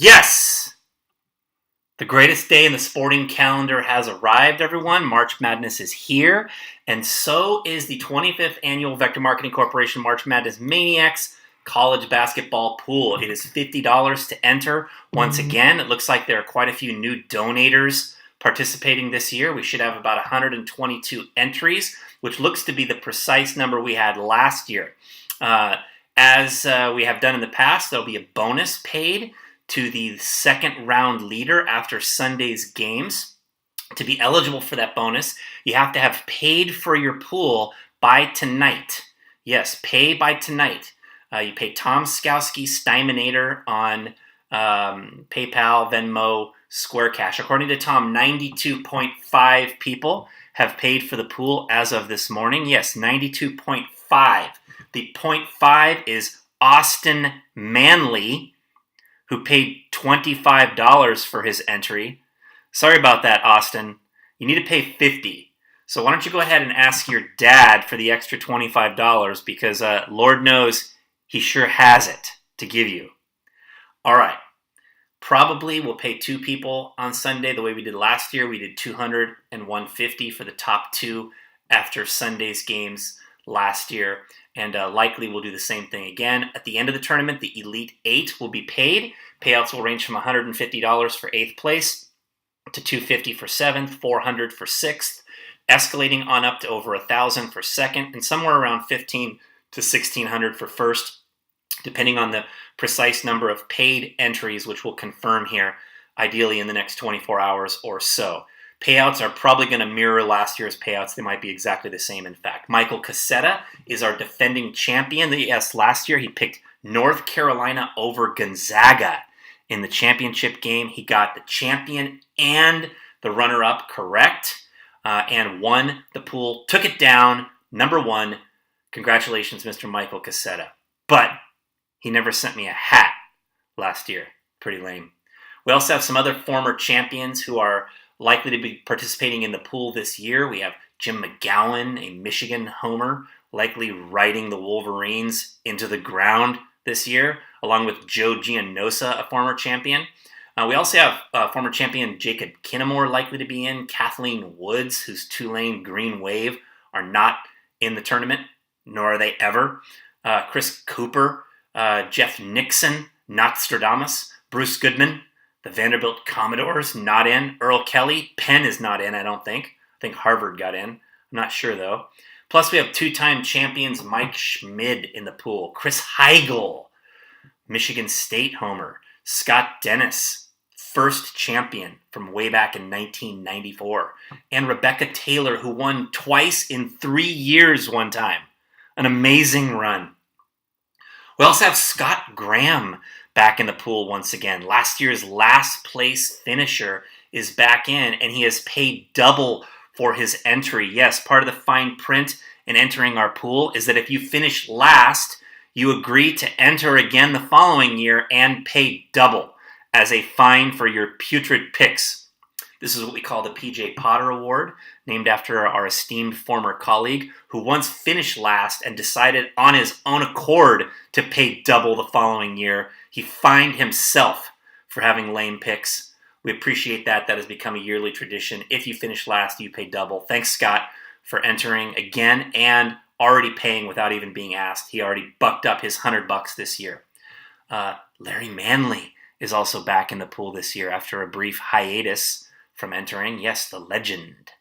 Yes! The greatest day in the sporting calendar has arrived, everyone. March Madness is here, and so is the 25th Annual Vector Marketing Corporation March Madness Maniacs College Basketball Pool. It is $50 to enter. Once again, it looks like there are quite a few new donators participating this year. We should have about 122 entries, which looks to be the precise number we had last year. As we have done in the past, there'll be a bonus paid to the second round leader after Sunday's games. To be eligible for that bonus, you have to have paid for your pool by tonight. Yes, pay by tonight. You pay Tom Skowski Steiminator on PayPal, Venmo, Square Cash. According to Tom, 92.5 people have paid for the pool as of this morning. Yes, 92.5. The 0.5 is Austin Manley, who paid $25 for his entry. Sorry about that, Austin. You need to pay $50. So why don't you go ahead and ask your dad for the extra $25 because Lord knows he sure has it to give you. All right. Probably we'll pay two people on Sunday the way we did last year. We did $200 and $150 for the top two after Sunday's games last year. And likely we'll do the same thing again. At the end of the tournament, the Elite Eight will be paid. Payouts will range from $150 for 8th place to $250 for 7th, $400 for 6th, escalating on up to over $1,000 for 2nd, and somewhere around $1,500 to $1,600 for 1st, depending on the precise number of paid entries, which we'll confirm here, ideally in the next 24 hours or so. Payouts are probably going to mirror last year's payouts. They might be exactly the same, in fact. Michael Cassetta is our defending champion. Yes, last year he picked North Carolina over Gonzaga in the championship game. He got the champion and the runner-up correct and won the pool. Took it down, number one. Congratulations, Mr. Michael Cassetta. But he never sent me a hat last year. Pretty lame. We also have some other former champions who are likely to be participating in the pool this year. We have Jim McGowan, a Michigan homer, likely riding the Wolverines into the ground this year, along with Joe Giannosa, a former champion. We also have former champion Jacob Kinnamore likely to be in, Kathleen Woods, whose Tulane Green Wave are not in the tournament, nor are they ever. Chris Cooper, Jeff Nixon, Nostradamus, Bruce Goodman, the Vanderbilt Commodores, not in. Earl Kelly, Penn is not in, I don't think. I think Harvard got in. I'm not sure, though. Plus, we have two-time champions Mike Schmid in the pool. Chris Heigl, Michigan State homer. Scott Dennis, first champion from way back in 1994. And Rebecca Taylor, who won twice in 3 years one time. An amazing run. We also have Scott Graham back in the pool once again. Last year's last place finisher is back in, and he has paid double for his entry. Yes, part of the fine print in entering our pool is that if you finish last, you agree to enter again the following year and pay double as a fine for your putrid picks. This is what we call the P.J. Potter Award, named after our esteemed former colleague who once finished last and decided on his own accord to pay double the following year. He fined himself for having lame picks. We appreciate that. That has become a yearly tradition. If you finish last, you pay double. Thanks, Scott, for entering again and already paying without even being asked. He already bucked up his $100 this year. Larry Manley is also back in the pool this year after a brief hiatus from entering. Yes, the legend.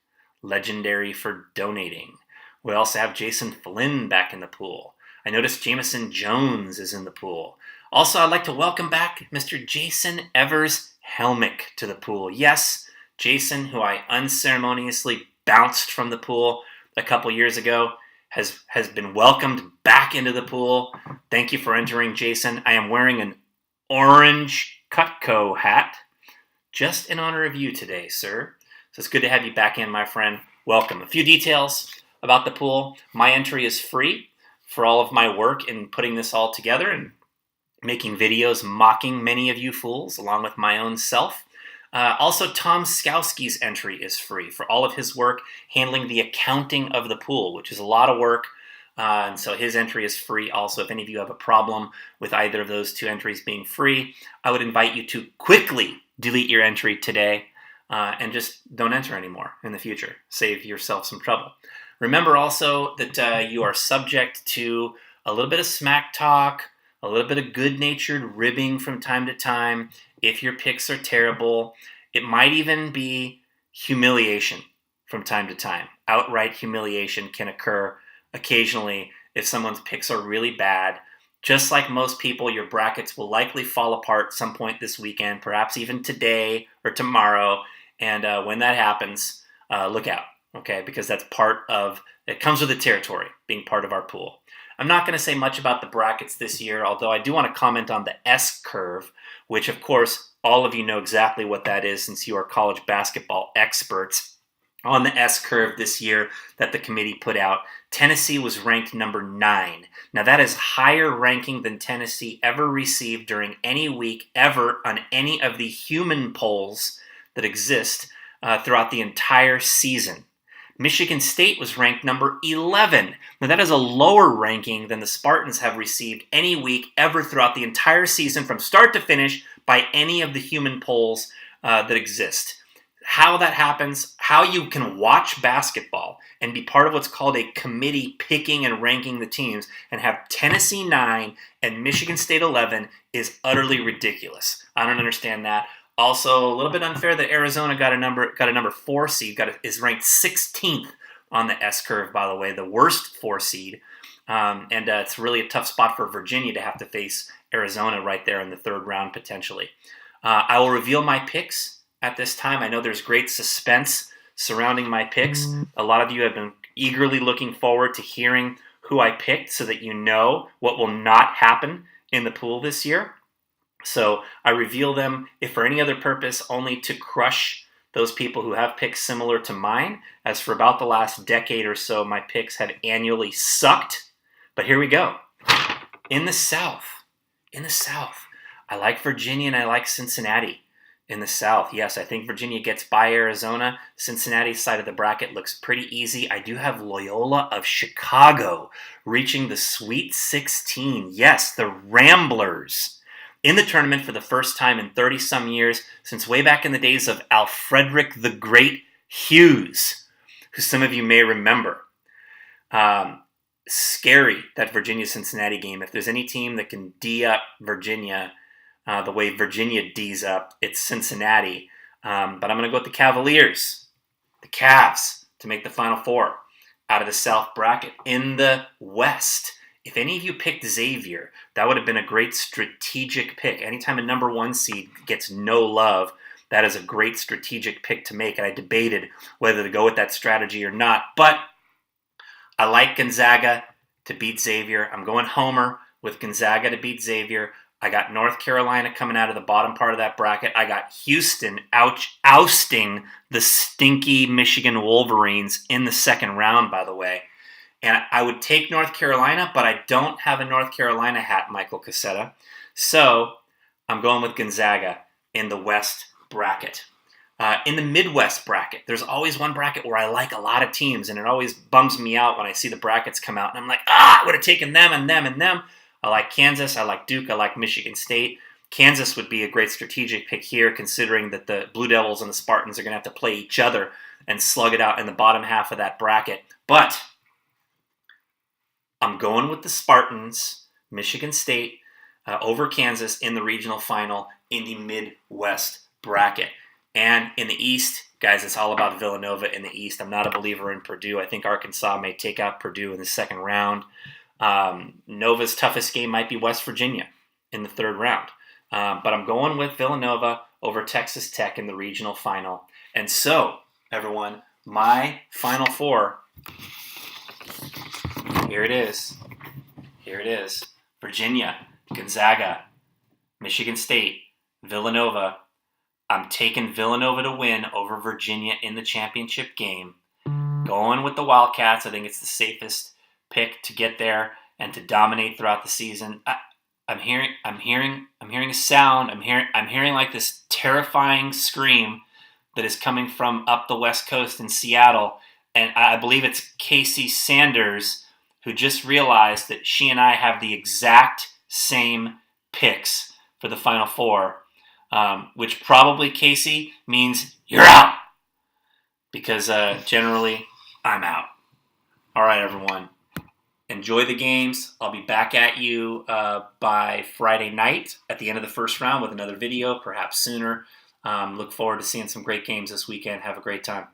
Legendary for donating. We also have Jason Flynn back in the pool. I noticed Jameson Jones is in the pool. Also, I'd like to welcome back Mr. Jason Evers Helmick to the pool. Yes, Jason, who I unceremoniously bounced from the pool a couple years ago, has been welcomed back into the pool. Thank you for entering, Jason. I am wearing an orange Cutco hat just in honor of you today, sir. So it's good to have you back in, my friend. Welcome. A few details about the pool. My entry is free for all of my work in putting this all together and making videos mocking many of you fools, along with my own self. Also, Tom Skowski's entry is free for all of his work handling the accounting of the pool, which is a lot of work. And so his entry is free. Also, if any of you have a problem with either of those 2 entries being free, I would invite you to quickly delete your entry today and just don't enter anymore in the future. Save yourself some trouble. Remember also that you are subject to a little bit of smack talk, a little bit of good-natured ribbing from time to time. If your picks are terrible, it might even be humiliation from time to time. Outright humiliation can occur occasionally if someone's picks are really bad. Just like most people, your brackets will likely fall apart some point this weekend, perhaps even today or tomorrow. And when that happens, look out, okay? Because that's it comes with the territory, being part of our pool. I'm not going to say much about the brackets this year, although I do want to comment on the S curve, which of course all of you know exactly what that is since you are college basketball experts. On the S curve this year that the committee put out, Tennessee was ranked number 9. Now that is higher ranking than Tennessee ever received during any week ever on any of the human polls that exist throughout the entire season. Michigan State was ranked number 11. Now that is a lower ranking than the Spartans have received any week ever throughout the entire season from start to finish by any of the human polls that exist. How that happens, how you can watch basketball and be part of what's called a committee picking and ranking the teams and have Tennessee 9 and Michigan State 11 is utterly ridiculous. I don't understand that. Also, a little bit unfair that Arizona got a number 4 seed, is ranked 16th on the S curve, by the way, the worst 4 seed. And it's really a tough spot for Virginia to have to face Arizona right there in the 3rd round potentially. I will reveal my picks at this time. I know there's great suspense surrounding my picks. A lot of you have been eagerly looking forward to hearing who I picked so that you know what will not happen in the pool this year. So I reveal them, if for any other purpose, only to crush those people who have picks similar to mine, as for about the last decade or so, my picks have annually sucked. But here we go. In the South, I like Virginia and I like Cincinnati. In the South, yes, I think Virginia gets by Arizona. Cincinnati's side of the bracket looks pretty easy. I do have Loyola of Chicago reaching the Sweet 16. Yes, the Ramblers in the tournament for the first time in 30-some years, since way back in the days of Alfrederick the Great Hughes, who some of you may remember. Scary, that Virginia-Cincinnati game. If there's any team that can D up Virginia the way Virginia D's up, it's Cincinnati. But I'm going to go with the Cavaliers, the Cavs, to make the Final Four out of the South bracket. In the West, if any of you picked Xavier, that would have been a great strategic pick. Anytime a number 1 seed gets no love, that is a great strategic pick to make. And I debated whether to go with that strategy or not. But I like Gonzaga to beat Xavier. I'm going Homer with Gonzaga to beat Xavier. I got North Carolina coming out of the bottom part of that bracket. I got Houston ousting the stinky Michigan Wolverines in the 2nd round, by the way. And I would take North Carolina, but I don't have a North Carolina hat, Michael Cassetta. So I'm going with Gonzaga in the West bracket. In the Midwest bracket, there's always one bracket where I like a lot of teams, and it always bums me out when I see the brackets come out. And I'm like, I would have taken them and them and them. I like Kansas, I like Duke, I like Michigan State. Kansas would be a great strategic pick here, considering that the Blue Devils and the Spartans are going to have to play each other and slug it out in the bottom half of that bracket. But I'm going with the Spartans, Michigan State, over Kansas in the regional final in the Midwest bracket. And in the East, guys, it's all about Villanova in the East. I'm not a believer in Purdue. I think Arkansas may take out Purdue in the 2nd round. Nova's toughest game might be West Virginia in the 3rd round. But I'm going with Villanova over Texas Tech in the regional final. And so, everyone, my Final Four, here it is. Virginia, Gonzaga, Michigan State, Villanova. I'm taking Villanova to win over Virginia in the championship game. Going with the Wildcats. I think it's the safest pick to get there and to dominate throughout the season. I'm hearing a sound. I'm hearing like this terrifying scream that is coming from up the West Coast in Seattle, and I believe it's Casey Sanders who just realized that she and I have the exact same picks for the Final Four, which probably, Casey, means you're out. Because generally, I'm out. All right, everyone. Enjoy the games. I'll be back at you by Friday night at the end of the first round with another video, perhaps sooner. Look forward to seeing some great games this weekend. Have a great time.